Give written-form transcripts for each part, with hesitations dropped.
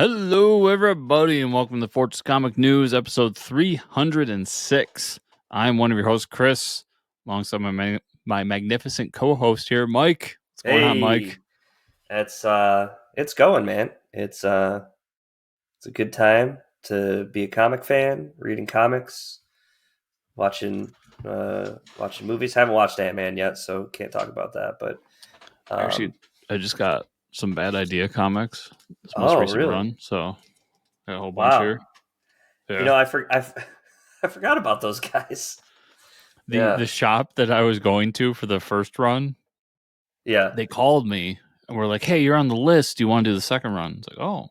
Hello, everybody, and welcome to Fortress Comic News, episode 306. I'm one of your hosts, Chris, alongside my magnificent co-host here, Mike. What's going on, Mike? It's going, man. It's a good time to be a comic fan, reading comics, watching movies. Haven't watched Ant-Man yet, so can't talk about that. But Actually, I just got some Bad Idea comics, this most oh, recent really? run, so got a whole bunch Wow. here. You Yeah. know, I forgot about those guys. The Yeah, shop that I was going to for the first run, yeah, they called me and were like, "Hey, you're on the list. Do you want to do the second run?" It's like, "Oh,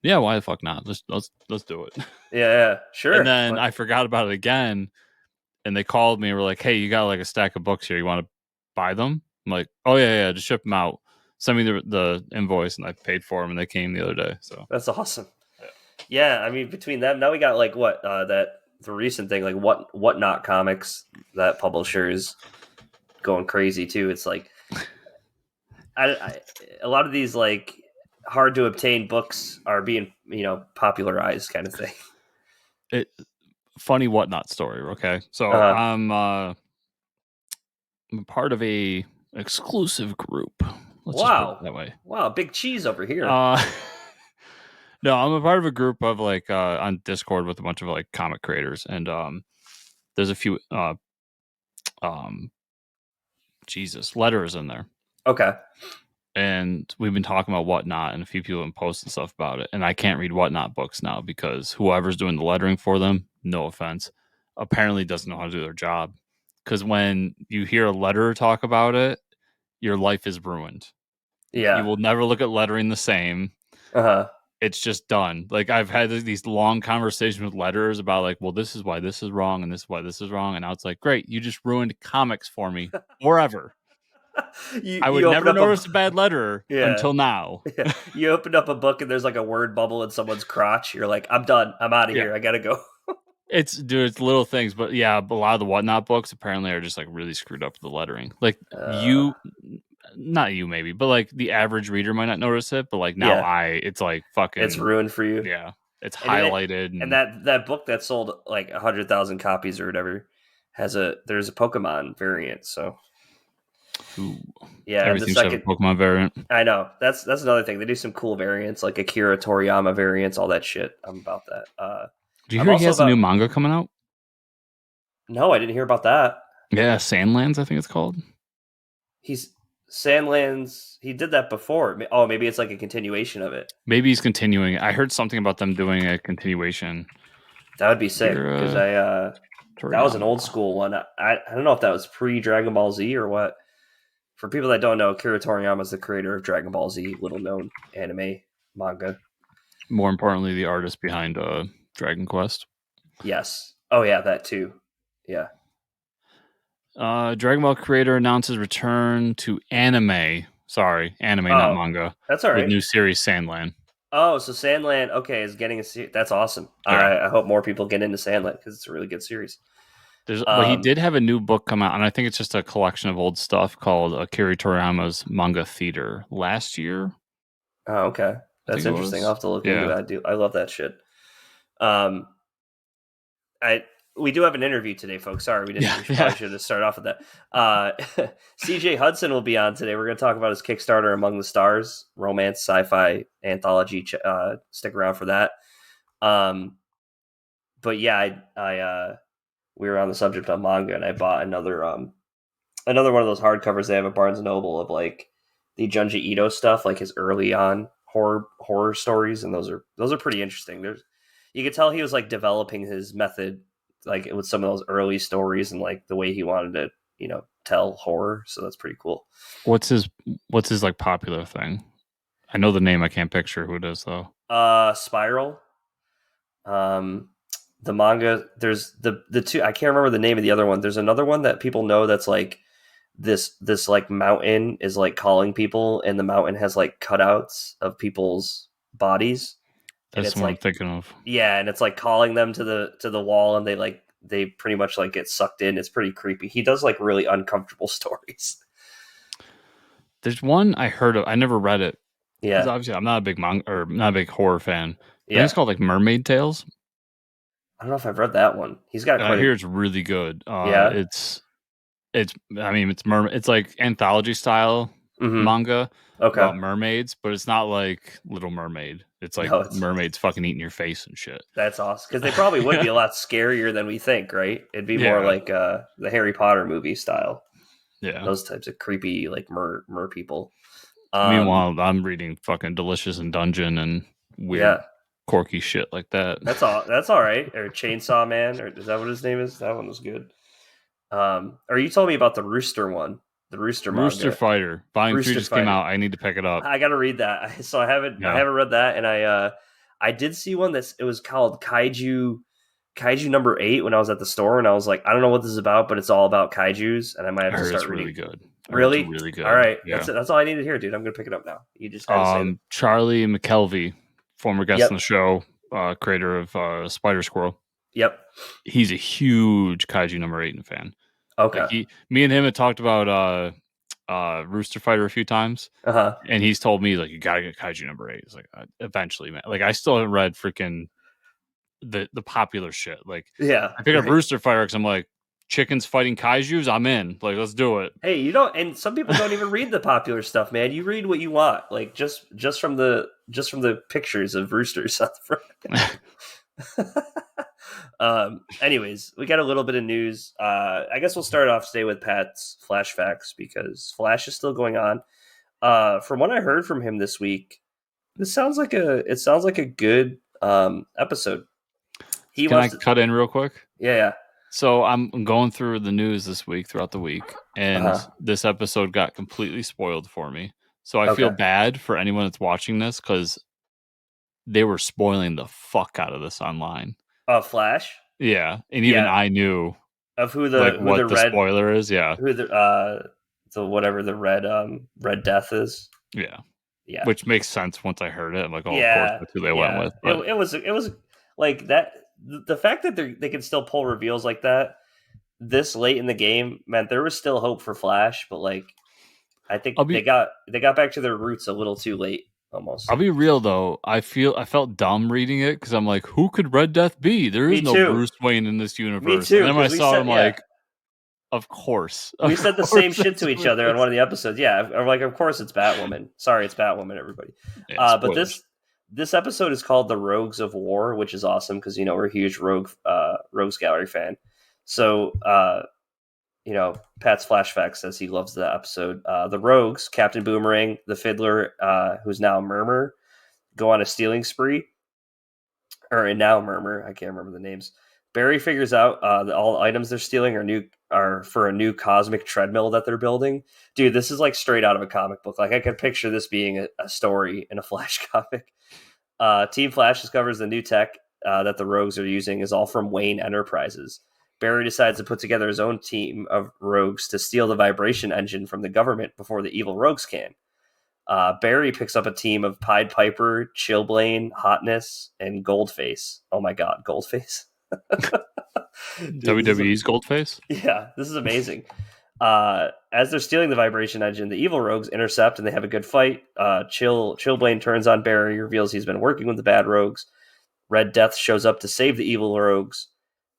yeah, why the fuck not? Let's do it." yeah. And Sure. then I forgot about it again. And they called me and were like, "Hey, you got like a stack of books here. You want to buy them?" I'm like, "Oh yeah, just ship them out. Send me the invoice," and I paid for them, and they came the other day. So That's awesome. yeah. Yeah, I mean, between them, now we got like the recent thing, like Whatnot Comics, that publisher is going crazy too. It's like a lot of these like hard to obtain books are being popularized, kind of thing. It funny whatnot story. Okay, so Uh, I'm a part of a exclusive group. Let's just put it wow, that way. wow, big cheese over here. Uh, no, I'm a part of a group of like on Discord with a bunch of like comic creators, and there's a few um Jesus letters in there. Okay, And we've been talking about Whatnot, and a few people have been posting stuff about it. And I can't read Whatnot books now because whoever's doing the lettering for them, no offense, apparently doesn't know how to do their job. Because when you hear a letterer talk about it, your life is ruined. You yeah, will never look at lettering the same. uh huh. It's just done. Like I've had these long conversations with letterers about like, well, this is why this is wrong, and this is why this is wrong. And now it's like, great, you just ruined comics for me forever. you I would you open never up notice a bad letterer yeah. until now. Yeah, you opened up a book and there's like a word bubble in someone's crotch. You're like, I'm done. I'm out of Yeah. here. I gotta go. It's little things, but yeah, a lot of the Whatnot books apparently are just like really screwed up with the lettering. Like Uh, you, not you maybe, but like the average reader might not notice it, but like now yeah, it's like it's fucking ruined for you. yeah, it's And it highlighted and and that book that sold like 100,000 copies or whatever there's a Pokemon variant. So ooh, yeah, the everything should have second a Pokemon variant. I know that's another thing. They do some cool variants like Akira Toriyama variants, all that shit. I'm about that. Do you I'm hear he also has a new about manga coming out? no, I didn't hear about that. Yeah, Sandlands, I think it's called. He's Sandlands. He did that before. Oh, maybe it's like a continuation of it. Maybe he's continuing. I heard something about them doing a continuation. That would be sick because Kira that was an old Toriyama. school one. I don't know if that was pre Dragon Ball Z or what. For people that don't know, Akira Toriyama is the creator of Dragon Ball Z, little known anime manga. More importantly, the artist behind Dragon Quest. Yes. Oh yeah, that too. Yeah. Dragon Ball creator announces return to anime. Sorry, anime, not Oh, manga. that's all With right. new series Sandland. Oh, so Sandland, okay, is getting that's awesome. Yeah, I hope more people get into Sandland because it's a really good series. but he Um, did have a new book come out, and I think it's just a collection of old stuff called Akira Toriyama's Manga Theater last year. oh, okay, I think that's it interesting. I'll was. have to look into Yeah, it. I love that shit. Um, I we do have an interview today, folks. Sorry, we didn't. yeah, We should yeah. probably should have started off with that. CJ Hudson will be on today. We're going to talk about his Kickstarter, Among the Stars, romance, sci-fi anthology. Stick around for that. Um, but yeah, we were on the subject of manga, and I bought another one of those hardcovers they have at Barnes and Noble of like the Junji Ito stuff, like his early on horror stories, and those are pretty interesting. There's you could tell he was like developing his method, like with some of those early stories and like the way he wanted to tell horror. So that's pretty cool. What's his What's his like popular thing? I know the name. I can't picture who it is though. Spiral. Um, the manga. There's the two. I can't remember the name of the other one. There's another one that people know that's like this like mountain is like calling people, and the mountain has like cutouts of people's bodies, and That's it's the one I'm like thinking of. yeah, and it's like calling them to the wall, and they pretty much like get sucked in. It's pretty creepy. He does like really uncomfortable stories. There's one I heard of. I never read it. Yeah, obviously I'm not a big manga or not a big horror fan. I think it's yeah. called like Mermaid Tales, I don't know if I've read that one. He's got and I quite a hear it's really good. yeah. It's I mean it's like anthology style Mm-hmm. manga Okay. about mermaids, but it's not like Little Mermaid. It's like No, it's mermaids fucking eating your face and shit. that's awesome because they probably would be a lot scarier than we think, right? It'd be more Yeah, like the Harry Potter movie style. yeah. Those types of creepy like mer people. Um, Meanwhile, I'm reading fucking Delicious in Dungeon and weird, yeah, quirky shit like that. that's all. That's all right. Or Chainsaw Man, or is that what his name is? That one was good. Or you told me about the Rooster one, the Rooster Rooster manga, Fighter Volume 3 Rooster just came Fighter. out. I need to pick it up. I got to read that. So I Yeah, haven't read that, and I did see one that's it was called Kaiju number 8 when I was at the store, and I was like, I don't know what this is about, but it's all about kaiju's, and I might I have to heard start it's reading. really good. I heard it's Really? really All good. right, Yeah. that's all I need to hear, dude. I'm gonna pick it up now. You just had to say that. Charlie McKelvey, former guest on the Yep. show, creator of Spider Squirrel. Yep. He's a huge Kaiju number 8 fan. Like Okay. me and him had talked about Rooster Fighter a few times, Uh huh. and he's told me like you gotta get Kaiju number 8. It's like eventually, man. Like I still haven't read freaking the popular shit. Like Yeah. I pick up Right. Rooster Fighter because I'm like chickens fighting Kaiju's. I'm in. Like let's do it. Hey, you don't, and some people don't even read the popular stuff, man. You read what you want, like just from the pictures of roosters on the front. Anyways, we got a little bit of news. I guess we'll start off today with Pat's Flash Facts because Flash is still going on. From what I heard from him this week, it sounds like a good episode. He Can I wants to, cut in real quick? yeah, So I'm going through the news this week throughout the week, and yeah. this episode got completely spoiled for me. So I feel Okay. bad for anyone that's watching this because they were spoiling the fuck out of this online. Flash. Yeah, and even Yeah, I knew of like who the what the red spoiler is. Yeah, who the whatever the red death is. yeah, Yeah, which makes sense once I heard it. I'm like, oh, of course, yeah, that's who they went yeah. with. But It was like that. The fact that they can still pull reveals like that this late in the game meant there was still hope for Flash, but like I think I'll be they got back to their roots a little too late I'll almost. be real though. I felt dumb reading it because I'm like, who could Red Death be? There Me is no too. Bruce Wayne in this Me universe. And too. then when I Because we saw it, said I'm yeah. like, of We said the same course, shit that's to each who it other in is. one of the episodes. Yeah, I'm like, of course it's Batwoman. Sorry, it's Batwoman, everybody. Yeah, But spoilers. this episode is called "The Rogues of War," which is awesome because you know we're a huge Rogues Gallery fan. So you know, Pat's flashback says he loves the episode. The Rogues, Captain Boomerang, the Fiddler, who's now Murmur, go on a stealing spree, or now Murmur. I can't remember the names. Barry figures out that all the items they're stealing are for a new cosmic treadmill that they're building. Dude, this is like straight out of a comic book. Like I could picture this being a story in a Flash comic. Team Flash discovers the new tech that the Rogues are using is all from Wayne Enterprises. Barry decides to put together his own team of rogues to steal the vibration engine from the government before the evil rogues can. Barry picks up a team of Pied Piper, Chillblaine, Hotness, and Goldface. Oh my god, Goldface. Dude, WWE's Goldface. this is amazing. As they're stealing the vibration engine, the evil rogues intercept and they have a good fight. Chillblaine turns on Barry, reveals he's been working with the bad rogues. Red Death shows up to save the evil rogues,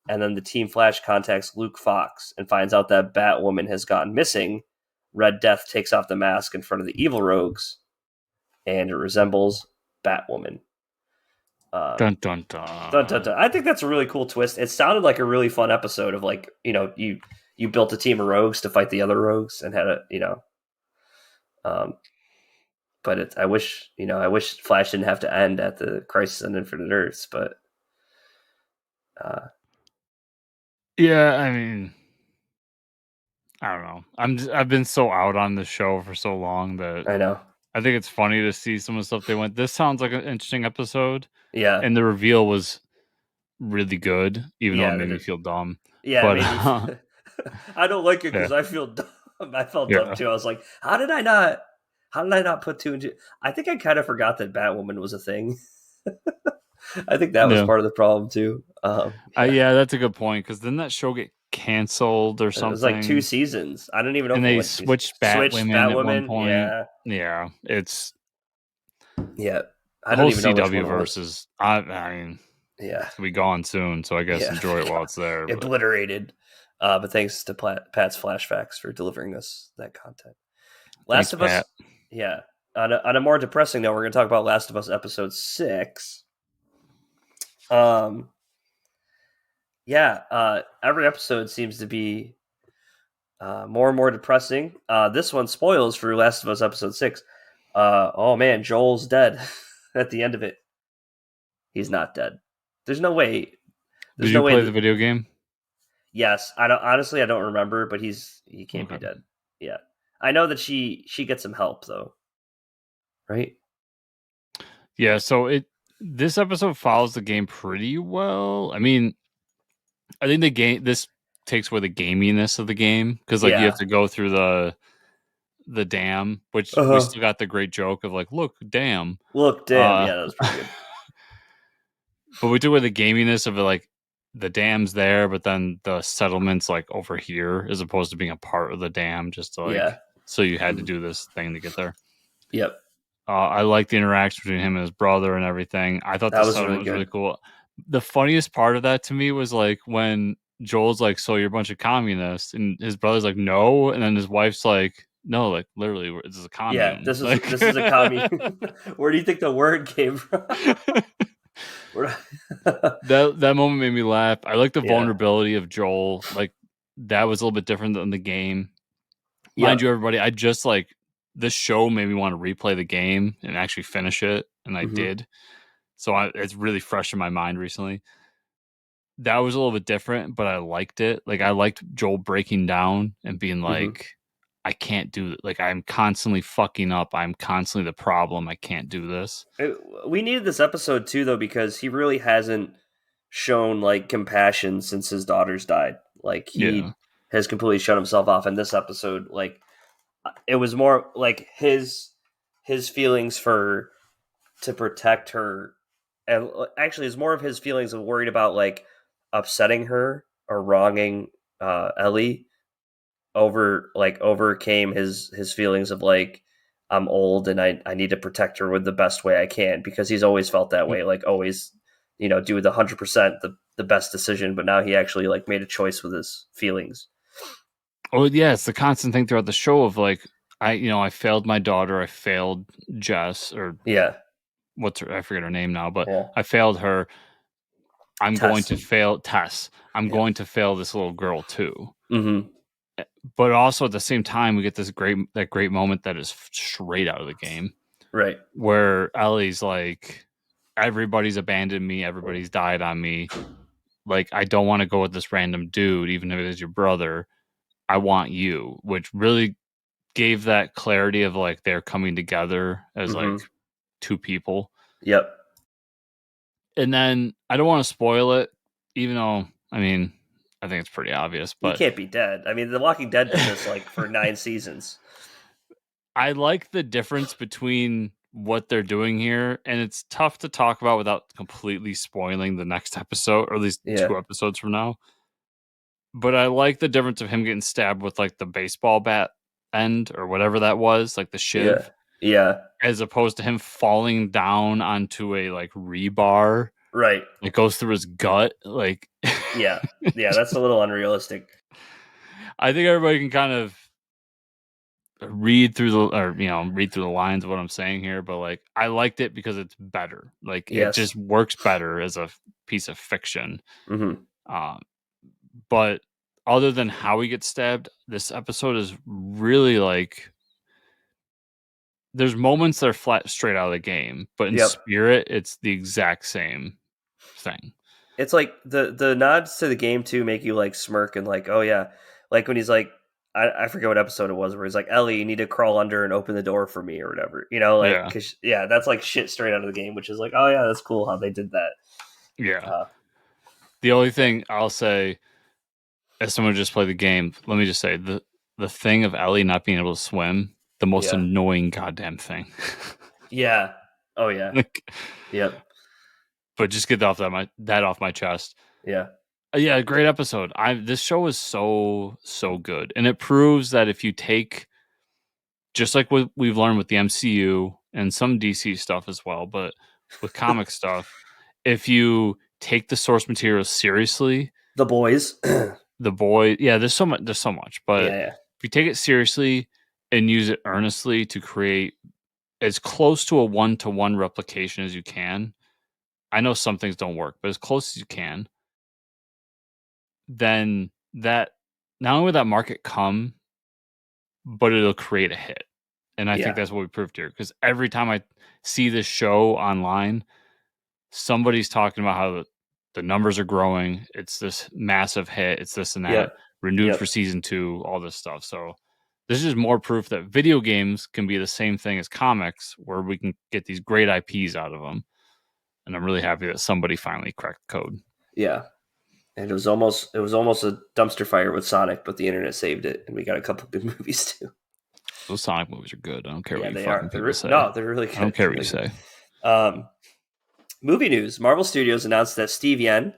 and then the Team Flash contacts Luke Fox and finds out that Batwoman has gone missing. Red Death takes off the mask in front of the evil rogues, and it resembles Batwoman. Dun dun Dun, dun, dun. dun. I think that's a really cool twist. It sounded like a really fun episode of like you built a team of rogues to fight the other rogues and had um, but I wish Flash didn't have to end at the Crisis on Infinite Earths, but uh, Yeah, I mean, I don't know. I've been so out on the show for so long that I know, I think it's funny to see some of the stuff they went. This sounds like an interesting episode, yeah, and the reveal was really good, even though it yeah, made me feel dumb. yeah, it But made me. I don't like it yeah, because I feel dumb. I felt dumb yeah, too. I was like, how did I not? How did I not put two and two? I think I kind of forgot that Batwoman was a thing. I think that was yeah. part of the problem too. Yeah, Yeah, that's a good point because didn't that show get canceled or it was like two something? seasons. I don't even know And if it they went switched switched Batwomen at one Batwoman. point. Yeah, Yeah, it's Yeah, The I don't whole even know which CW one it verse was. is, I mean, Yeah, it's gonna be gone soon, so I guess yeah, enjoy it while it's there. But obliterated. But thanks to Pat's flashbacks for delivering us that content. thanks, Last of Pat. Us. Yeah. On a more depressing note, we're going to talk about Last of Us episode 6. Um, yeah, every episode seems to be more and more depressing. This one spoils for Last of Us episode 6. Oh man, Joel's dead at the end of it. He's not dead. There's no way. Did There's no you way play the that. video game? Yes, I don't. Honestly, I don't remember, but he can't be Okay. dead. Yeah, I know that she gets some help though, right? Yeah. So this episode follows the game pretty well. I mean, I think this takes away the gaminess of the game because like you have Yeah. to go through the dam, which Uh we huh. still got the great joke of like, look, dam. Look, damn. Uh, Yeah, that was pretty good. but we took away the gaminess of it, like the dam's there, but then the settlement's like over here as opposed to being a part of the dam, just to Yeah. like, so you had to Mhm. do this thing to get there. Yep. I like the interaction between him and his brother and everything. I thought That the was settlement really was really good. cool. The funniest part of that to me was like when Joel's like, "So you're a bunch of communists," and his brother's like, "No," and then his wife's like, "No, like literally, this is a Yeah, commune." this is Like this is a commie. Where do you think the word came from? Where- that moment made me laugh. I like the yeah. vulnerability of Joel. Like that was a little bit different than the game. Mind Yep. you, everybody, I just like this show made me want to replay the game and actually finish it, and I Hmm. did. So it's really fresh in my mind recently. That was a little bit different, but I liked it. Like I liked Joel breaking down and being Hmm. like, I can't do it. Like I'm constantly fucking up. I'm constantly the problem. I can't do this. We needed this episode too, though, because he really hasn't shown like compassion since his daughters died. Like Yeah. he has completely shut himself off in this episode. Like it was more like his feelings for to protect her, and actually it's more of his feelings of worried about like upsetting her or wronging Ellie overcame his feelings of like I'm old and I need to protect her with the best way I can, because he's always felt that way, like always, do the 100% the best decision, but now he actually like made a choice with his feelings. Oh yeah, it's the constant thing throughout the show of like I failed my daughter, I failed Jess or Yeah, I forget her name now, but yeah. I failed her. I'm going Tess. to fail Tess. I'm Yeah. going to fail this little girl too. Mm-hmm. But also at the same time, we get this great moment that is straight out of the game Right. where Ellie's like, everybody's abandoned me, everybody's died on me. Like, I don't want to go with this random dude, even if it is your brother. I want you, which really gave that clarity of like they're coming together as like Mm-hmm. two people. Yep. And then I don't want to spoil it, even though I mean I think it's pretty obvious, He but can't be dead. I mean, The Walking Dead did this like for 9 seasons. I like the difference between what they're doing here, and it's tough to talk about without completely spoiling the next episode, or at least Yeah. 2 episodes from now. But I like the difference of him getting stabbed with like the baseball bat end or whatever that was, like the Yeah. shiv, Yeah. as opposed to him falling down onto a like rebar Right. that goes through his gut. Like, Yeah. Yeah. That's a little unrealistic. I think everybody can kind of read through the lines of what I'm saying here, but like I liked it because it's better. Like it Yes. just works better as a piece of fiction. Mm-hmm. Um, but other than how he gets stabbed, this episode is really like there's moments that are flat straight out of the game, but in Yep. spirit, it's the exact same thing. It's like the nods to the game too make you like smirk and like, oh yeah, like when he's like, I forget what episode it was where he's like, Ellie, you need to crawl under and open the door for me or whatever, like, Yeah, cause yeah, that's like shit straight out of the game, which is like, oh yeah, that's cool how they did that. yeah. Uh, The only yeah, thing I'll say, as someone who just played the game, let me just say the thing of Ellie not being able to swim, the most yeah, annoying goddamn thing. yeah, oh yeah, Like, yep, but just get that off my chest. yeah, Yeah, great episode. This show is so good, and it proves that if you take just like what we've learned with the MCU and some DC stuff as well. But with comic stuff, if you take the source material seriously, The Boys. the boy, yeah, there's so much, but Yeah. if you take it seriously and use it earnestly to create as close to a one-to-one replication as you can, I know some things don't work, but as close as you can, then that not only will that market come, but it'll create a hit. And I think Yeah. that's what we proved here. Because every time I see this show online, somebody's talking about how the numbers are growing. It's this massive hit. It's this and that. Yep. Renewed for Yep. season 2, all this stuff. So this is more proof that video games can be the same thing as comics, where we can get these great IPs out of them. And I'm really happy that somebody finally cracked the code. Yeah. And it was almost a dumpster fire with Sonic, but the internet saved it, and we got a couple good movies too. Those Sonic movies are good. I don't care Yeah, what you they fucking are. people say. No, they're really good. I don't care what you say. Movie news: Marvel Studios announced that Steve Yen,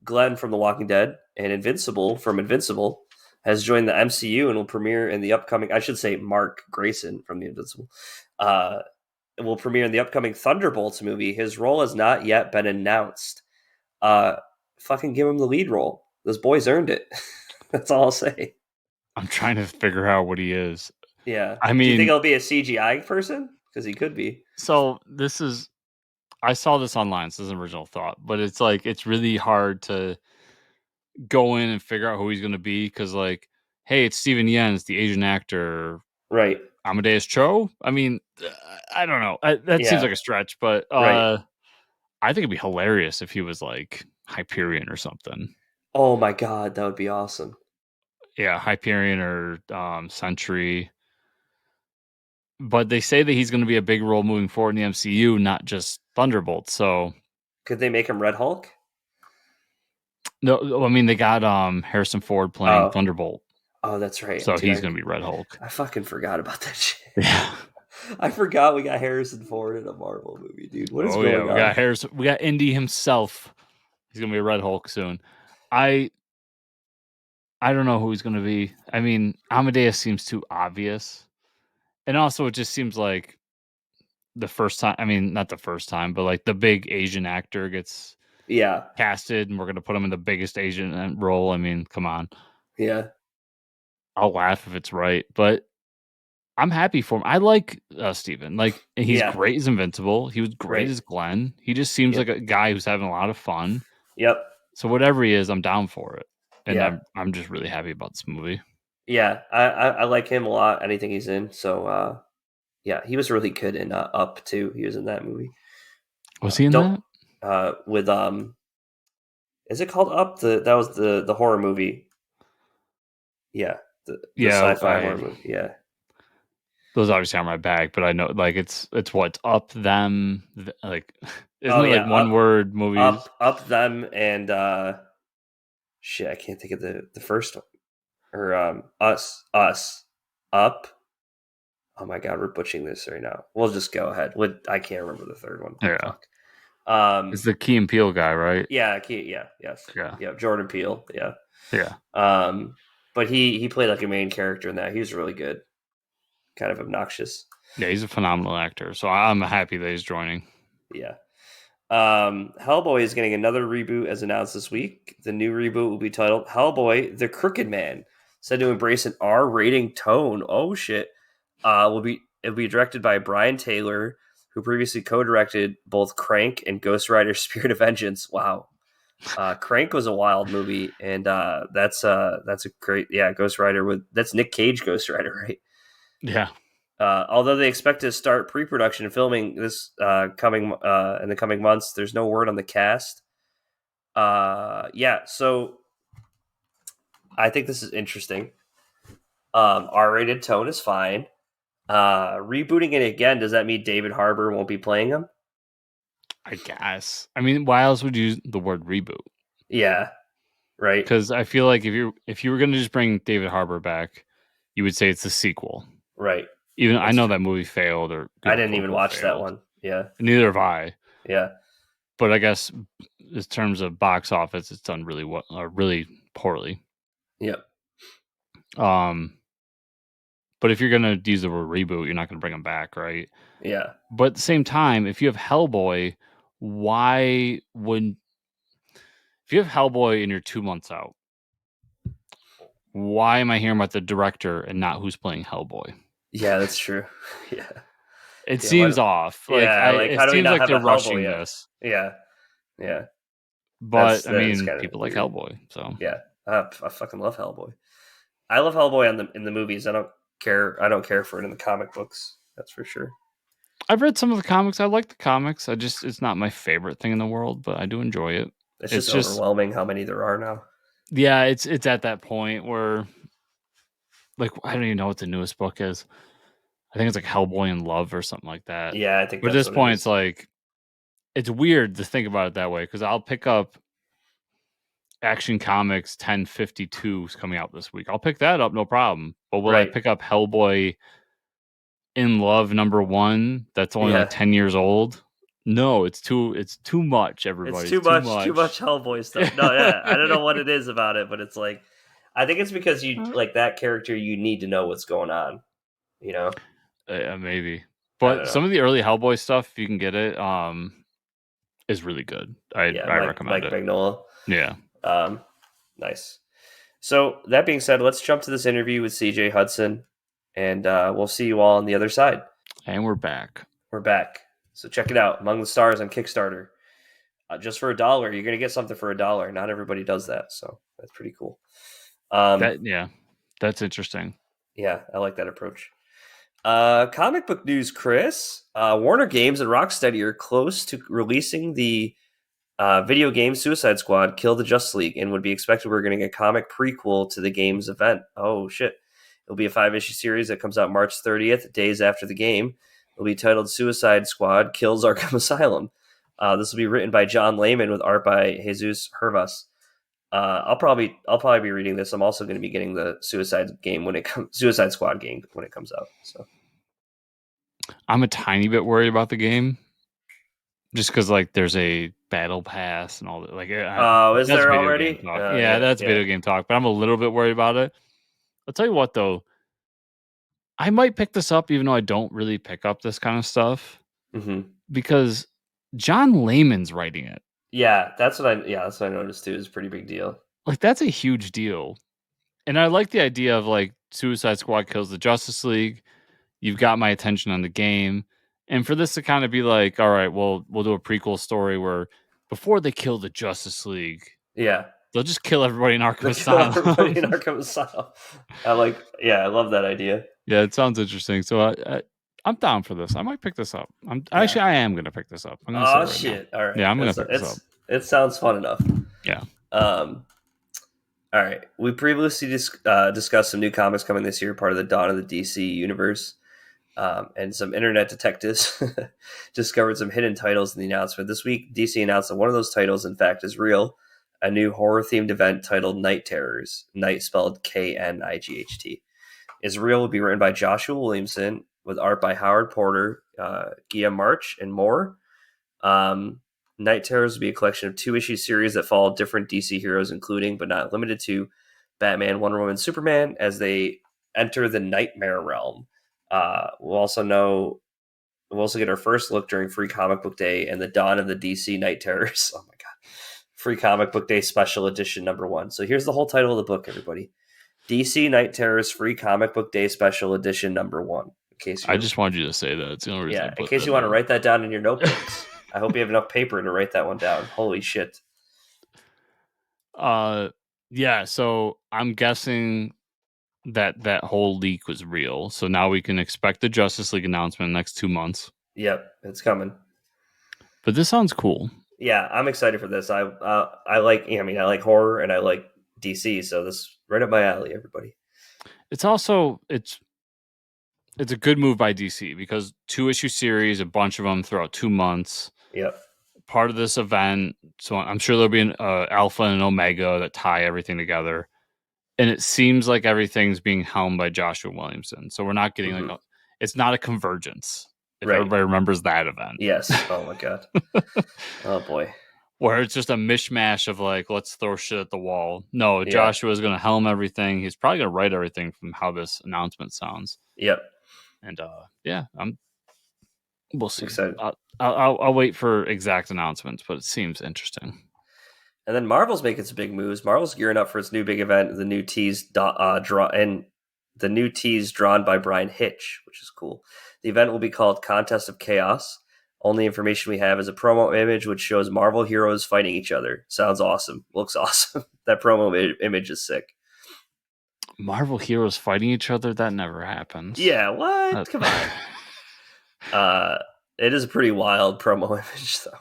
Glenn from The Walking Dead, and Invincible from Invincible has joined the MCU and will premiere in the upcoming. I should say Mark Grayson from The Invincible. Will premiere in the upcoming Thunderbolts movie. His role has not yet been announced. Fucking give him the lead role. Those boys earned it. That's all I'll say. I'm trying to figure out what he is. Yeah. I Do you think mean, he'll be a CGI person? Because he could be. so I saw this online. So this is an original thought, but it's like it's really hard to go in and figure out who he's going to be because, like, hey, it's Steven Yen, it's the Asian actor. Right. Amadeus Cho. I mean, I don't know. That seems Yeah. like a stretch, but Right. I think it'd be hilarious if he was like Hyperion or something. Oh my god, that would be awesome. Yeah, Hyperion or Sentry. But they say that he's going to be a big role moving forward in the MCU, not just Thunderbolt. So Could they make him Red Hulk? no, I mean they got Harrison Ford playing Oh. Thunderbolt, Oh, that's right. so Dude, he's going to be Red Hulk. I fucking forgot about that shit. Yeah. I forgot we got Harrison Ford in a Marvel movie, dude. What is Oh yeah, going we on? got Harrison. We got Indy himself. He's going to be a Red Hulk soon. I don't know who he's going to be. I mean, Amadeus seems too obvious. And also it just seems like the first time, I mean, not the first time, but like the big Asian actor gets Yeah. casted and we're going to put him in the biggest Asian role. I mean, come on. Yeah. I'll laugh if it's right, but I'm happy for him. I like Steven. Like, he's Yeah. great as Invincible. He was great Right. as Glenn. He just seems Yep. like a guy who's having a lot of fun. Yep. So whatever he is, I'm down for it. And Yeah. I'm just really happy about this movie. Yeah. I like him a lot, anything he's in. So yeah, he was really good in Up too. He was in that movie. Was he in Don't that? with is it called Up? That was the horror movie. Yeah. The Yeah, sci-fi horror movie. Yeah. those obviously are my bag, but I know like it's what's up them like isn't Oh it yeah, like one word movies? up them and shit, I can't think of the first one. Or us up. Oh my god, we're butchering this right now. We'll just go ahead. I can't remember the third one. Yeah, Fuck. it's the Key and Peele guy, right? Yeah, yes. Yeah, Yeah, Jordan Peele, yeah. yeah, But he played like a main character in that. He was really good. Kind of obnoxious. yeah. He's a phenomenal actor, so I'm happy that he's joining. Yeah. Hellboy is getting another reboot as announced this week. The new reboot will be titled Hellboy: The Crooked Man, said to embrace an R-rating tone. Oh shit! It'll be directed by Brian Taylor, who previously co-directed both Crank and Ghost Rider: Spirit of Vengeance. Wow, Crank was a wild movie, and that's a great Ghost Rider that's Nick Cage Ghost Rider, right? Yeah, Although they expect to start pre-production and filming this coming in the coming months, there's no word on the cast. So I think this is interesting. R-rated tone is fine. Rebooting it again, does that mean David Harbour won't be playing him? I guess. I mean, why else would you use the word reboot? Yeah, right. Because I feel like if you were going to just bring David Harbour back, you would say it's a sequel. Right. Even That's I know true. that movie failed, or I didn't even watch that one. Yeah. Neither have I. Yeah. But I guess in terms of box office, it's done really well, or really poorly. Yep. But if you're gonna use the word reboot, you're not gonna bring him back, right? Yeah. But at the same time, if you have Hellboy, why would if you have Hellboy and you're 2 months out, why am I hearing about the director and not who's playing Hellboy? Yeah, that's true. Yeah. It Yeah. What? seems off. Yeah. Like, It how do we seems not like have they're a Hellboy rushing yet? this. Yeah. Yeah. But I That is mean, kind of people like weird. Hellboy, so Yeah. I fucking love Hellboy. I love Hellboy in the movies. I don't care. I don't care for it in the comic books. That's for sure. I've read some of the comics. I like the comics. It's not my favorite thing in the world, but I do enjoy it. It's It's just just overwhelming how many there are now. yeah, it's at that point where like I don't even know what the newest book is. I think it's like Hellboy in Love or something like that. Yeah, I think But at that's this what it point, it's is. like it's weird to think about it that way because I'll pick up Action Comics 1052 is coming out this week. I'll pick that up, no problem. But will I Right. pick up Hellboy in Love #1 that's only like Yeah. 10 years old? No, it's too much, It's everybody. It's too too much, too much much. Hellboy stuff. No, yeah, I don't know what it is about it, but it's like, I think it's because you like that character. You need to know what's going on. You know, Maybe. I don't But know. some of the early Hellboy stuff, if you can get it, is really good. Yeah, I recommend Mike it. Mignola. Yeah. Um, nice. So that being said, let's jump to this interview with CJ Hudson, and we'll see you all on the other side. And we're back. We're back. So check it out, Among the Stars on Kickstarter. Just for $1, you're gonna get something for $1. Not everybody does that, so that's pretty cool. That's interesting. Yeah, I like that approach. Comic book news, Chris. Warner Games and Rocksteady are close to releasing the video game Suicide Squad Kill the Justice League, and would be expected we're getting a comic prequel to the game's event. Oh, shit. It'll be a 5-issue series that comes out March 30th, days after the game. It'll be titled Suicide Squad Kills Arkham Asylum. This will be written by John Layman with art by Jesus Hervas. I'll probably be reading this. I'm also going to be getting the Suicide Squad game when it comes out. So I'm a tiny bit worried about the game, just because like there's a battle pass and all that. Like, is that's there video game already? talk. Yeah, Yeah, that's yeah. video game talk. But I'm a little bit worried about it. I'll tell you what, though, I might pick this up, even though I don't really pick up this kind of stuff, Mm-hmm. because John Layman's writing it. Yeah, that's what I noticed too. It's a pretty big deal. Like, that's a huge deal. And I like the idea of like Suicide Squad kills the Justice League. You've got my attention on the game. And for this to kind of be like, all right, well, we'll do a prequel story where before they kill the Justice League, Yeah, they'll just kill everybody in Arkham they kill everybody in Asylum. Arkham Asylum. I love that idea. Yeah, it sounds interesting. So I'm down for this. I might pick this up. Yeah. I am gonna pick this up. I'm gonna say Oh it right now. shit! All right, Yeah, I'm gonna pick this up. it sounds fun enough. Yeah. Um, all right. We previously discussed some new comics coming this year, part of the Dawn of the DC universe. And some internet detectives discovered some hidden titles in the announcement. This week, DC announced that one of those titles, in fact, is real. A new horror-themed event titled Night Terrors, Night spelled Knight, is real. Will be written by Joshua Williamson with art by Howard Porter, Gia March, and more. Night Terrors will be a collection of 2-issue series that follow different DC heroes, including but not limited to Batman, Wonder Woman, Superman, as they enter the Nightmare Realm. We'll also get our first look during Free Comic Book Day and the dawn of the DC Night Terrors. Oh my god. Free Comic Book Day Special Edition #1. So here's the whole title of the book, everybody. DC Night Terrors Free Comic Book Day Special Edition #1. I just wanted you to say that. It's the only reason I put in case that you want to there. write that down in your notebooks. I hope you have enough paper to write that one down. Holy shit. Yeah, so I'm guessing that whole leak was real. So now we can expect the Justice League announcement in the next 2 months. Yep, it's coming. But this sounds cool. Yeah, I'm excited for this. I like horror and I like DC, so this is right up my alley, everybody. It's also it's a good move by DC because 2-issue series, a bunch of them throughout 2 months. Yep. Part of this event, so I'm sure there'll be an alpha and an omega that tie everything together. And it seems like everything's being helmed by Joshua Williamson. So we're not getting it's not a convergence. If everybody remembers that event. Yes. Oh my god. Oh boy. where it's just a mishmash of like, let's throw shit at the wall. No, Yeah. Joshua's going to helm everything. He's probably going to write everything from how this announcement sounds. Yep. And yeah, we'll see. Excited. I'll wait for exact announcements, but it seems interesting. And then Marvel's making some big moves. Marvel's gearing up for its new big event, the new tease drawn by Brian Hitch, which is cool. The event will be called Contest of Chaos. Only information we have is a promo image which shows Marvel heroes fighting each other. Sounds awesome. Looks awesome. That promo image is sick. Marvel heroes fighting each other? That never happens. Yeah, what? Come on. It is a pretty wild promo image, though.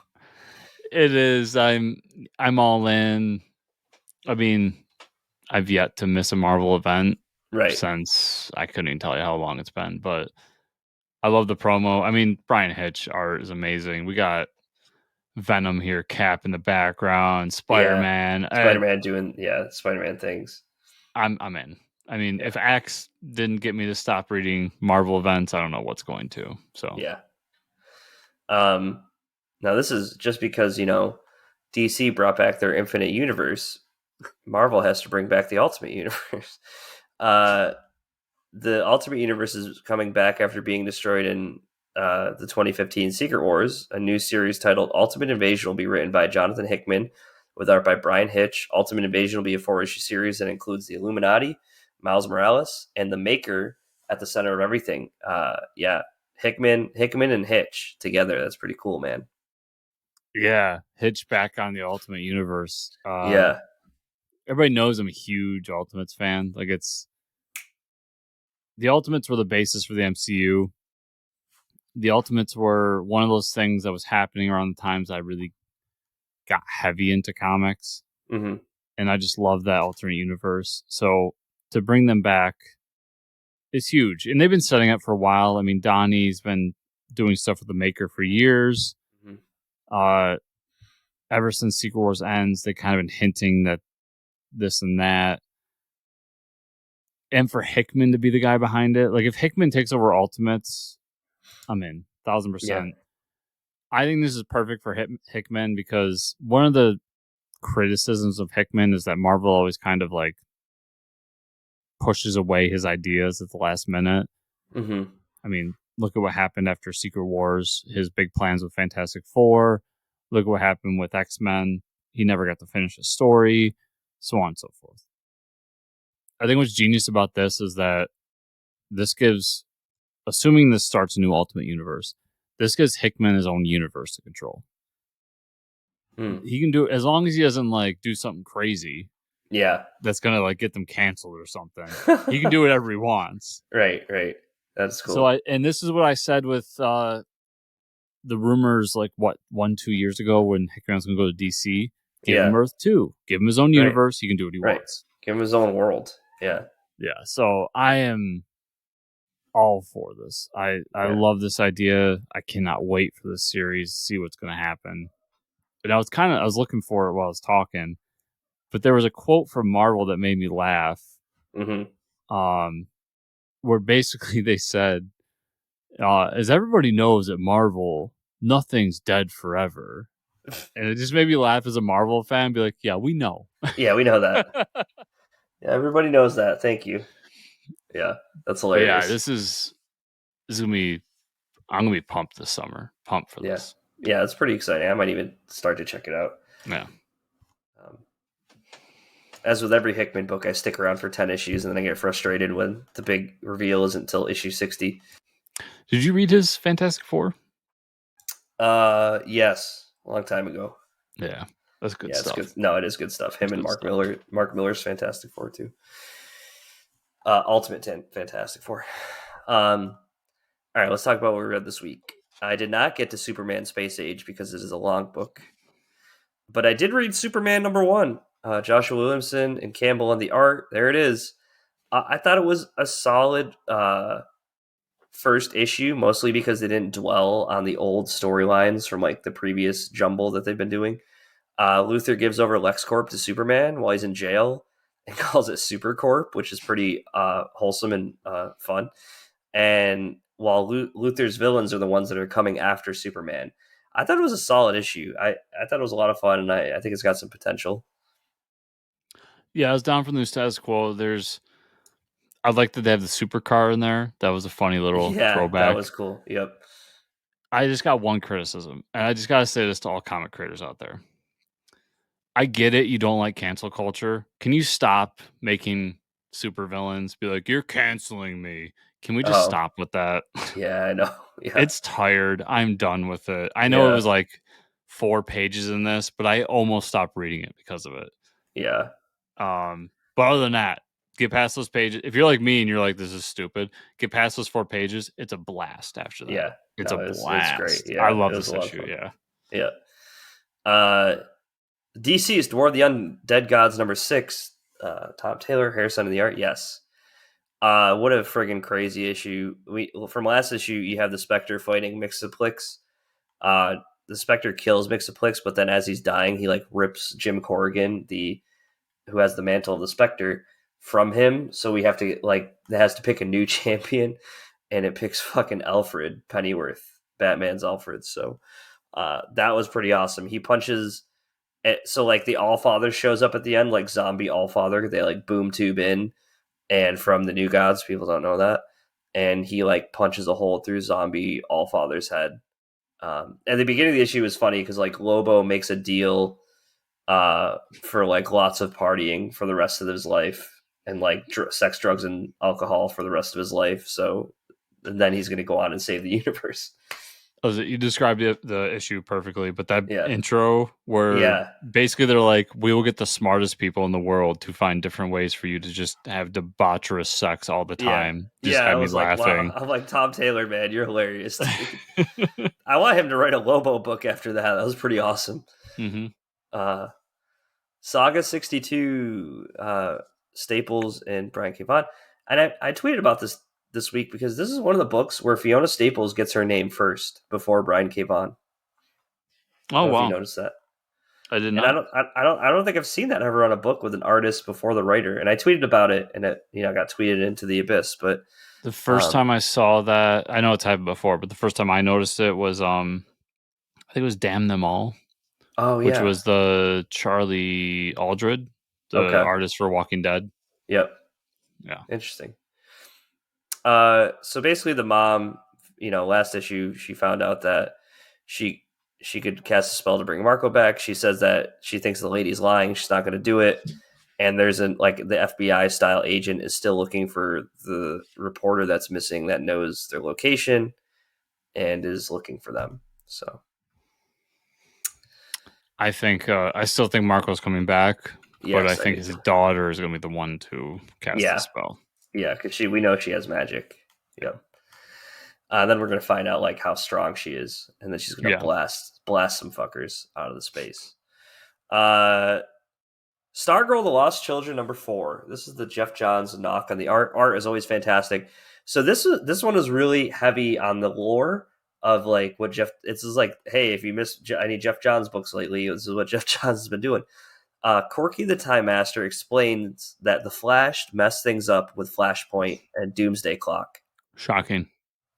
It is. I'm all in. I mean, I've yet to miss a Marvel event since I couldn't even tell you how long it's been, but I love the promo. I mean, Brian Hitch art is amazing. We got Venom here, Cap in the background, Spider-Man. Spider-Man doing Spider-Man things. I'm in. I mean, if Axe didn't get me to stop reading Marvel events, I don't know what's going to. So yeah. Now this is just because DC brought back their Infinite Universe. Marvel has to bring back the Ultimate Universe. The Ultimate Universe is coming back after being destroyed in the 2015 Secret Wars. A new series titled Ultimate Invasion will be written by Jonathan Hickman with art by Brian Hitch. Ultimate Invasion will be a 4-issue series that includes the Illuminati, Miles Morales, and the Maker at the center of everything. Hickman and Hitch together. That's pretty cool, man. Yeah, Hitch back on the Ultimate Universe. Everybody knows I'm a huge Ultimates fan. Like, the Ultimates were the basis for the MCU. The Ultimates were one of those things that was happening around the times I really got heavy into comics. Mm-hmm. And I just love that alternate universe. So to bring them back is huge. And they've been setting up for a while. I mean, Donnie's been doing stuff with the Maker for years. Mm-hmm. Ever since Secret Wars ends, they kind of been hinting that this and that. And for Hickman to be the guy behind it, like if Hickman takes over Ultimates, I'm in 1,000%. Yeah. I think this is perfect for Hickman because one of the criticisms of Hickman is that Marvel always kind of like pushes away his ideas at the last minute. Mm-hmm. I mean, look at what happened after Secret Wars, his big plans with Fantastic Four. Look at what happened with X-Men. He never got to finish a story, so on and so forth. I think what's genius about this is that this gives, assuming this starts a new Ultimate Universe, this gives Hickman his own universe to control. He can do it as long as he doesn't like do something crazy. Yeah. That's going to like get them canceled or something. He can do whatever he wants. Right. That's cool. So and this is what I said with the rumors like 1-2 years ago when Hickman's going to go to DC. Give him Earth 2. Give him his own universe. He can do what he wants. Give him his own world. Yeah. Yeah. So I am all for this. I love this idea. I cannot wait for this series, see what's going to happen. And I was looking for it while I was talking, but there was a quote from Marvel that made me laugh. Mm-hmm. Where basically they said, as everybody knows at Marvel, nothing's dead forever. And it just made me laugh as a Marvel fan, be like, yeah, we know. Yeah, we know that. Yeah, everybody knows that. Thank you. Yeah, that's hilarious. But yeah, this is gonna be. I'm gonna be pumped this summer. Pumped for this. Yeah, it's pretty exciting. I might even start to check it out. Yeah. As with every Hickman book, I stick around for 10 issues and then I get frustrated when the big reveal isn't until issue 60. Did you read his Fantastic Four? Yes, a long time ago. Yeah, that's good stuff. It's good. No, it is good stuff. Him and Mark Miller. Mark Miller's Fantastic Four too. Ultimate 10 Fantastic Four. All right, let's talk about what we read this week. I did not get to Superman Space Age because it is a long book, but I did read Superman #1. Joshua Williamson and Campbell on the art. There it is. I thought it was a solid first issue, mostly because they didn't dwell on the old storylines from like the previous jumble that they've been doing. Luthor gives over LexCorp to Superman while he's in jail and calls it Supercorp, which is pretty wholesome and fun. And while Luthor's villains are the ones that are coming after Superman, I thought it was a solid issue. I thought it was a lot of fun, and I think it's got some potential. Yeah, I was down for the new status quo. I'd like that they have the supercar in there. That was a funny little Yeah, that was throwback. cool. Yep. I just got one criticism, and I just gotta say this to all comic creators out there. I get it, you don't like cancel culture. Can you stop making supervillains be like, "You're canceling me"? Can we just Oh, stop with that? yeah, I know. Yeah, It's tired. I'm done with it. I know it yeah, was like 4 pages in this, but I almost stopped reading it because of it. yeah, But other than that, get past those pages. If you're like me and you're like, "This is stupid," get past those 4 pages. It's a blast after that. yeah. It's a No, it's great. blast. I Yeah, it love was this a lot of issue, fun. yeah. Yeah. Uh, Dceased, War of the Undead Gods, #6. Tom Taylor, Harrison in the art. Yes. What a friggin' crazy issue. From last issue, you have the Spectre fighting Mixoplex. The Spectre kills Mixoplex, but then as he's dying, he like rips Jim Corrigan, the who has the mantle of the Spectre, from him. So we have to it has to pick a new champion, and it picks fucking Alfred Pennyworth, Batman's Alfred. So that was pretty awesome. He punches it, so like the Allfather shows up at the end, like zombie Allfather. They like boom tube in, and from the New Gods, people don't know that, and he like punches a hole through zombie Allfather's head. At the beginning of the issue was funny because like Lobo makes a deal for like lots of partying for the rest of his life, and like sex, drugs, and alcohol for the rest of his life. So and then he's going to go on and save the universe. You described the issue perfectly, but that Yeah, intro where yeah, basically they're like, "We will get the smartest people in the world to find different ways for you to just have debaucherous sex all the yeah, time." Just yeah. I had me was like, wow. laughing. I'm like, Tom Taylor, man, you're hilarious, dude. I want him to write a Lobo book after that. That was pretty awesome. hmm Uh, Saga 62, Staples and Brian K. Vaughan. And I tweeted about this week because this is one of the books where Fiona Staples gets her name first before Brian K. Vaughan. I Oh don't know if you wow, noticed that. I did And not. I don't think I've seen that ever on a book with an artist before the writer. And I tweeted about it, and it got tweeted into the abyss. But The first um, time I saw that, I know it's happened before, but the first time I noticed it was I think it was Damn Them All, oh which yeah, was the Charlie Aldred, the okay, artist for Walking Dead. yep, Yeah. interesting. So basically, the mom, last issue, she found out that she she could cast a spell to bring Marco back. She says that she thinks the lady's lying. She's not going to do it. And there's the FBI style agent is still looking for the reporter that's missing that knows their location and is looking for them. So I still think Marco's coming back, but I yes, I think do his too. daughter is going to be the one to cast the Yeah, spell. yeah, because we know she has magic. Yeah. Then we're gonna find out like how strong she is, and then she's gonna Yeah. blast some fuckers out of the space. Uh, Stargirl: The Lost Children #4. This is the Jeff Johns knock on the art. Art is always fantastic. So this one is really heavy on the lore of like what Jeff. It's just like, hey, if you missed any Jeff Johns books lately, this is what Jeff Johns has been doing. Corky the Time Master explains that the Flash messed things up with Flashpoint and Doomsday Clock. Shocking.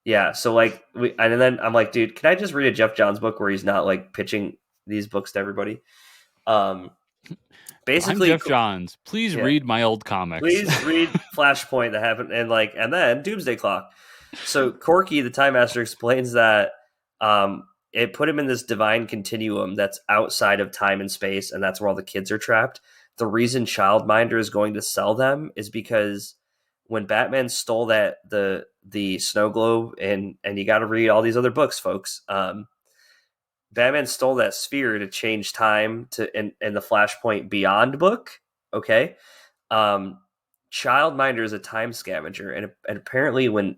Yeah, so like and then I'm like, dude, can I just read a Jeff Johns book where he's not like pitching these books to everybody? Um, I'm basically, Jeff Johns. Please yeah. read my old comics. Please read Flashpoint that happened, and then Doomsday Clock. So Corky, the Time Master, explains that it put him in this divine continuum that's outside of time and space, and that's where all the kids are trapped. The reason Childminder is going to sell them is because when Batman stole the snow globe, and you got to read all these other books, folks. Batman stole that sphere to change time to in the Flashpoint Beyond book. Okay, um, Childminder is a time scavenger, and apparently when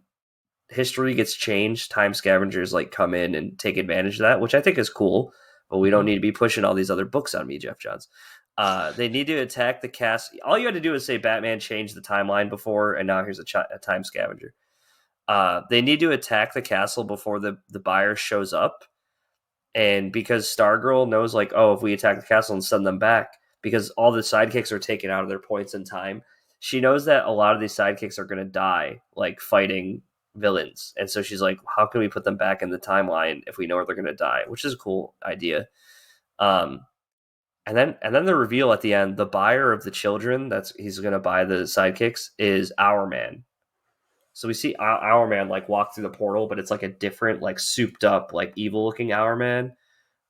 history gets changed, time scavengers like come in and take advantage of that, which I think is cool. But we don't Mhm. need to be pushing all these other books on me, Jeff Johns. They need to attack the cast. All you had to do is say Batman changed the timeline before, and now here's a time scavenger. They need to attack the castle before the buyer shows up, and because Stargirl knows, like, oh, if we attack the castle and send them back, because all the sidekicks are taken out of their points in time, she knows that a lot of these sidekicks are going to die, like fighting villains, and so she's like, how can we put them back in the timeline if we know they're going to die? Which is a cool idea. Um, and then the reveal at the end, the buyer of the children that's he's going to buy the sidekicks is Our Man. So we see Our Man like walk through the portal, but it's like a different, like souped up, like evil looking Our Man.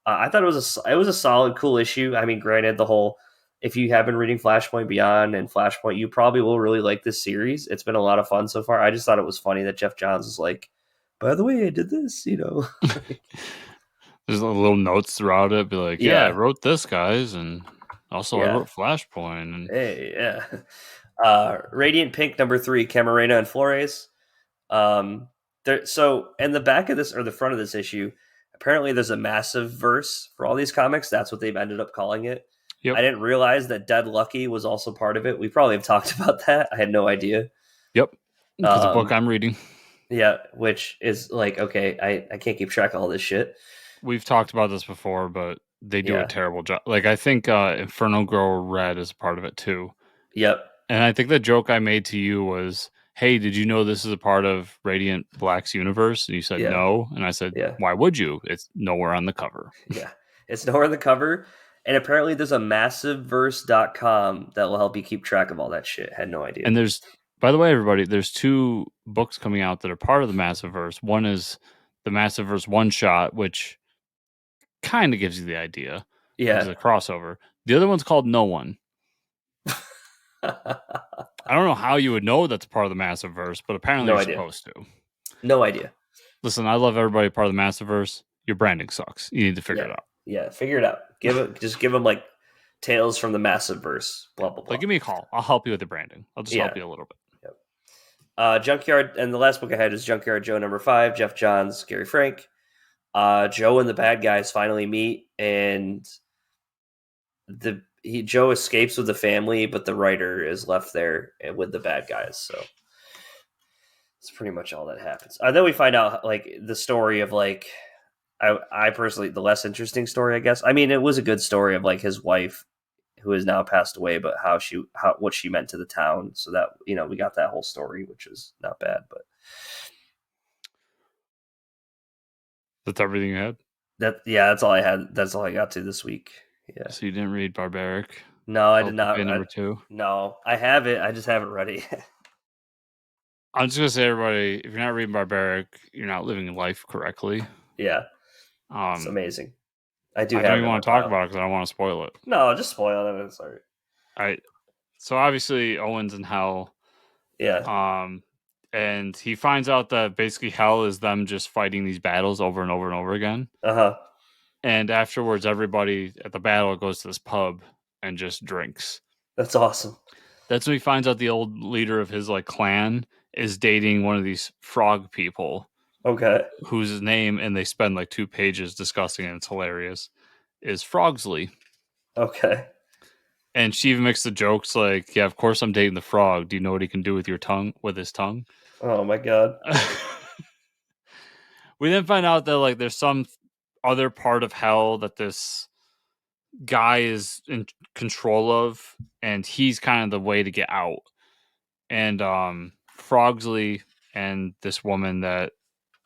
I thought it was a solid, cool issue. I mean, granted, the whole if you have been reading Flashpoint Beyond and Flashpoint, you probably will really like this series. It's been a lot of fun so far. I just thought it was funny that Jeff Johns is like, by the way, I did this, you know. There's little notes throughout it, be like, yeah, I Yeah, wrote this, guys, and also I yeah, wrote Flashpoint, and hey, yeah. Radiant Pink #3, Camarena and Flores. So in the back of this or the front of this issue, apparently there's a massive verse for all these comics. That's what they've ended up calling it. yep, I didn't realize that Dead Lucky was also part of it. We probably have talked about that. I had no idea. yep, because the book Um, I'm reading. yeah, which is like, okay, I can't keep track of all this shit. We've talked about this before, but they do a Yeah. terrible job. Like, I think Inferno Girl Red is a part of it too. Yep. And I think the joke I made to you was, hey, did you know this is a part of Radiant Black's universe? And you said Yeah. no. And I said, Yeah. why would you? It's nowhere on the cover. Yeah. It's nowhere in the cover. And apparently there's a massiveverse.com that will help you keep track of all that shit. Had no idea. And there's, by the way, everybody, there's 2 books coming out that are part of the Massiveverse. One is the Massiveverse One Shot, which kind of gives you the idea because Yeah. of the crossover. The other one's called No One. I don't know how you would know that's part of the Massiveverse, but apparently No you're idea. supposed to. No idea. Listen, I love everybody part of the Massiveverse. Your branding sucks. You need to figure Yeah. it out. Yeah. Figure it out. Just give them like tales from the massive verse. Blah blah Like, blah. give me a call. I'll help you with the branding. I'll just help Yeah. you a little bit. Yep. Junkyard, and the last book I had is Junkyard Joe #5. Jeff Johns, Gary Frank. Joe and the bad guys finally meet, and Joe escapes with the family, but the writer is left there with the bad guys. So it's pretty much all that happens. Then we find out like the story of like I personally the less interesting story, I guess. I mean, it was a good story of like his wife who has now passed away, but how what she meant to the town. So that we got that whole story, which is not bad. But That's everything you had? that's all I had. That's all I got to this week. Yeah. So you didn't read Barbaric? No, I did not. LPK number 2? No, I have it. I just haven't read it yet. I'm just going to say, everybody, if you're not reading Barbaric, you're not living life correctly. Yeah, it's Um, amazing. I do I have don't it even in want to my talk pile. about it because I don't want to spoil it. No, just spoil it. It's alright. So obviously Owen's in hell, Yeah. and he finds out that basically hell is them just fighting these battles over and over and over again. Uh-huh. And afterwards, everybody at the battle goes to this pub and just drinks. That's awesome. That's when he finds out the old leader of his like clan is dating one of these frog people, Okay. whose name, and they spend like 2 pages discussing it, and it's hilarious, is Frogsley. Okay. And she even makes the jokes like, yeah, of course I'm dating the frog. Do you know what he can do with his tongue? Oh my god. We then find out that like there's some other part of hell that this guy is in control of, and he's kind of the way to get out. And Frogsley and this woman that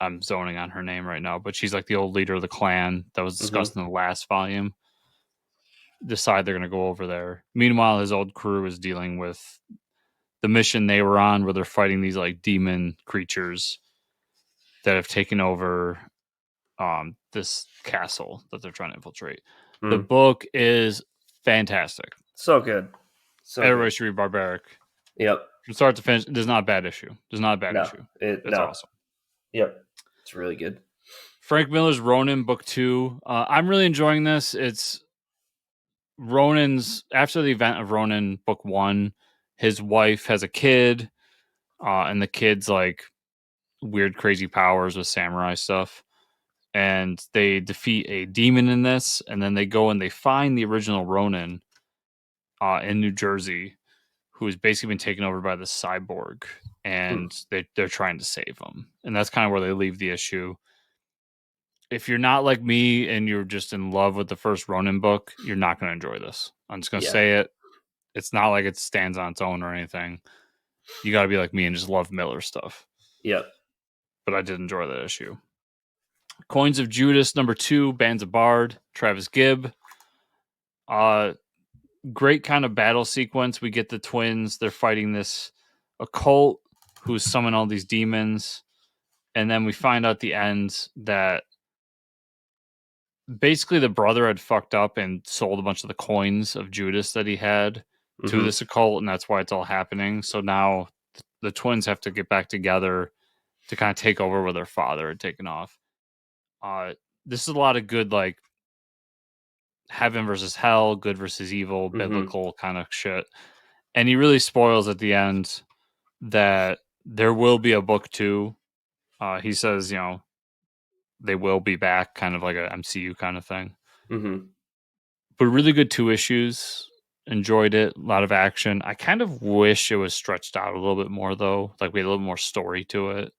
I'm zoning on her name right now, but she's like the old leader of the clan that was discussed in the last volume, decide they're going to go over there. Meanwhile, his old crew is dealing with the mission they were on, where they're fighting these like demon creatures that have taken over this castle that they're trying to infiltrate. The book is fantastic. So good. So Everybody good. should read Barbaric. Yep. From start to finish, there's not a bad issue. There's not a bad No. issue. It's It's awesome. Yep. It's really good. Frank Miller's Ronin book 2. I'm really enjoying this. It's Ronin's, after the event of Ronin book 1, his wife has a kid, and the kid's like weird, crazy powers with samurai stuff. And they defeat a demon in this, and then they go and they find the original Ronin in New Jersey, who has basically been taken over by the cyborg, and they're trying to save him. And that's kind of where they leave the issue. If you're not like me and you're just in love with the first Ronin book, you're not going to enjoy this. I'm just going to say it. It's not like it stands on its own or anything. You got to be like me and just love Miller stuff. Yep. but I did enjoy that issue. Coins of Judas #2, Bands of Bard, Travis Gibb. Great kind of battle sequence. We get the twins. They're fighting this occult who's summoned all these demons. And then we find out at the end that basically the brother had fucked up and sold a bunch of the coins of Judas that he had to this occult, and that's why it's all happening. So now the twins have to get back together to kind of take over where their father had taken off. This is a lot of good, like, heaven versus hell, good versus evil, biblical kind of shit. And he really spoils at the end that there will be a book 2. He says, they will be back, kind of like a MCU kind of thing. But really good 2 issues. Enjoyed it. A lot of action. I kind of wish it was stretched out a little bit more, though. Like, we had a little more story to it.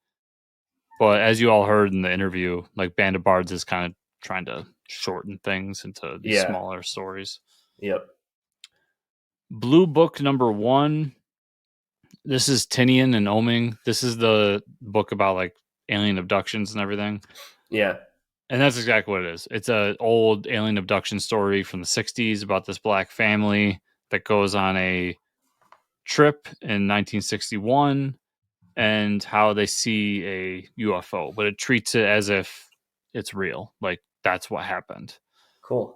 But as you all heard in the interview, like, Band of Bards is kind of trying to shorten things into these smaller stories. Yep. Blue Book #1. This is Tinian and Oming. This is the book about, like, alien abductions and everything. Yeah. And that's exactly what it is. It's an old alien abduction story from the 60s about this black family that goes on a trip in 1961 and how they see a UFO, but it treats it as if it's real. Like, that's what happened. Cool.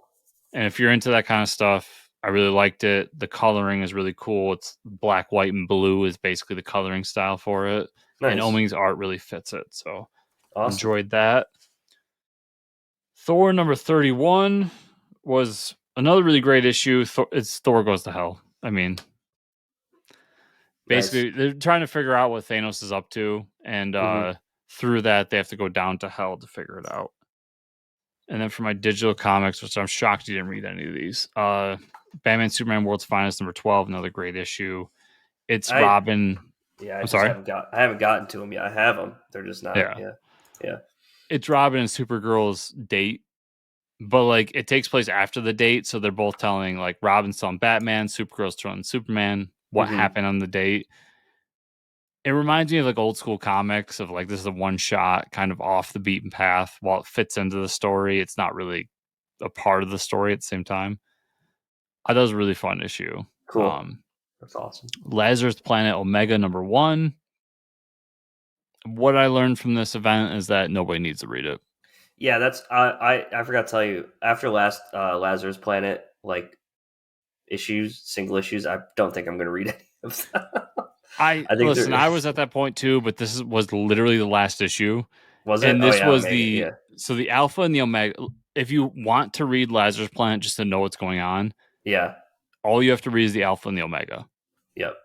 And if you're into that kind of stuff, I really liked it. The coloring is really cool. It's black, white, and blue is basically the coloring style for it. Nice. And Oming's art really fits it. So awesome. Enjoyed that. Thor #31 was another really great issue. It's Thor Goes to Hell. I mean, basically, they're trying to figure out what Thanos is up to. And through that, they have to go down to hell to figure it out. And then for my digital comics, which I'm shocked you didn't read any of these, Batman Superman World's Finest #12, another great issue. It's Robin. Yeah, I'm sorry. I haven't gotten to them yet. I have them. They're just not. Yeah. It's Robin and Supergirl's date, but like it takes place after the date, so they're both telling, like, Robin's telling Batman, Supergirl's telling Superman what happened on the date. It reminds me of like old school comics of like, this is a one shot kind of off the beaten path. While it fits into the story, it's not really a part of the story at the same time. I thought it was a really fun issue. Cool. That's awesome. Lazarus Planet Omega #1. What I learned from this event is that nobody needs to read it. Yeah, that's I forgot to tell you, after last Lazarus Planet, like, single issues, I don't think I'm going to read any of them. I think I was at that point too, but this was literally the last issue. Was it? And this was so the Alpha and the Omega. If you want to read Lazarus Planet just to know what's going on, all you have to read is the Alpha and the Omega. Yep.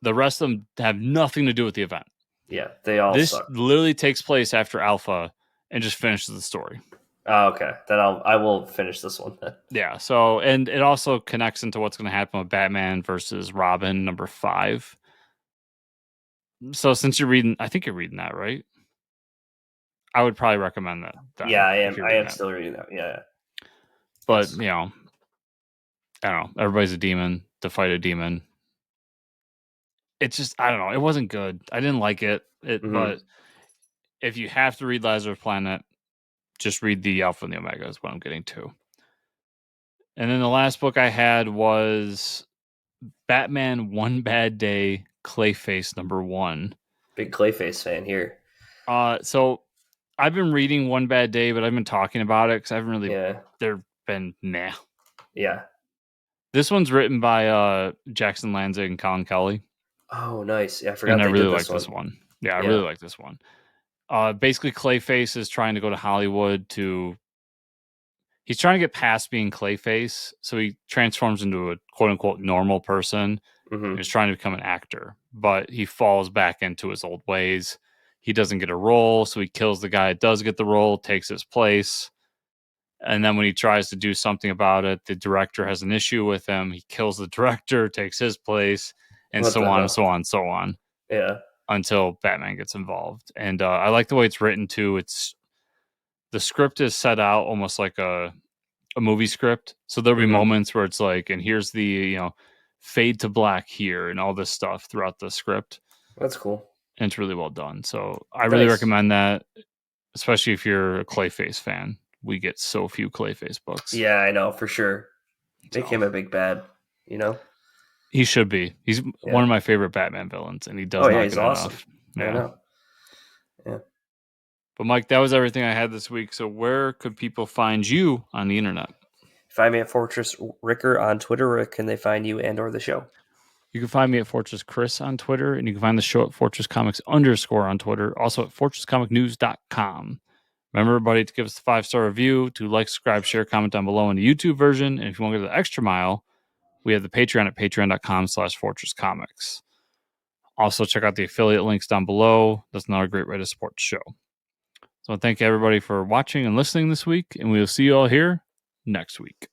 The rest of them have nothing to do with the event. Yeah, they all suck. This literally takes place after Alpha and just finishes the story. Oh, okay. Then I will finish this one then. Yeah. So, and it also connects into what's going to happen with Batman versus Robin #5. So since you're reading, I think you're reading that, right? I would probably recommend that. Yeah, I am. I am still reading that. Yeah. But, I don't know. Everybody's a demon to fight a demon. It's just, I don't know. It wasn't good. I didn't like it. But if you have to read Lazarus Planet, just read the Alpha and the Omega is what I'm getting to. And then the last book I had was Batman One Bad Day-Clayface #1. Big Clayface fan here. So I've been reading One Bad Day, but I've been talking about it because I haven't really. They've been nah. Yeah. This one's written by Jackson Lanzig and Colin Kelly. Oh, nice. Yeah, I forgot. And I really like this one. Yeah, I really like this one. Basically, Clayface is trying to go to Hollywood he's trying to get past being Clayface, so he transforms into a quote-unquote normal person. He's trying to become an actor, but he falls back into his old ways. He doesn't get a role, so he kills the guy that does get the role, takes his place. And then when he tries to do something about it, the director has an issue with him. He kills the director, takes his place, and so on and so on and so on. Yeah. Until Batman gets involved. And I like the way it's written too. The script is set out almost like a movie script. So there'll be moments where it's like, and here's the, fade to black here and all this stuff throughout the script. That's cool. and it's really well done. So I really Nice. recommend that, especially if you're a Clayface fan. We get so few Clayface books. Yeah, I know for sure. Make So him a big bad. You know. he should be. He's Yeah. one of my favorite Batman villains, and he does Oh yeah, not he's get awesome. enough. I Yeah. know. Yeah. But Mike, that was everything I had this week. So where could people find you on the internet? Find me at Fortress Ricker on Twitter. Where can they find you and/or the show? You can find me at Fortress Chris on Twitter, and you can find the show at Fortress Comics _ on Twitter, also at fortresscomicnews.com. Remember, everybody, to give us a 5-star review, to like, subscribe, share, comment down below in the YouTube version. And if you want to go the extra mile, we have the Patreon at patreon.com/fortresscomics. Also, check out the affiliate links down below. That's another great way to support the show. So thank you, everybody, for watching and listening this week, and we will see you all here next week.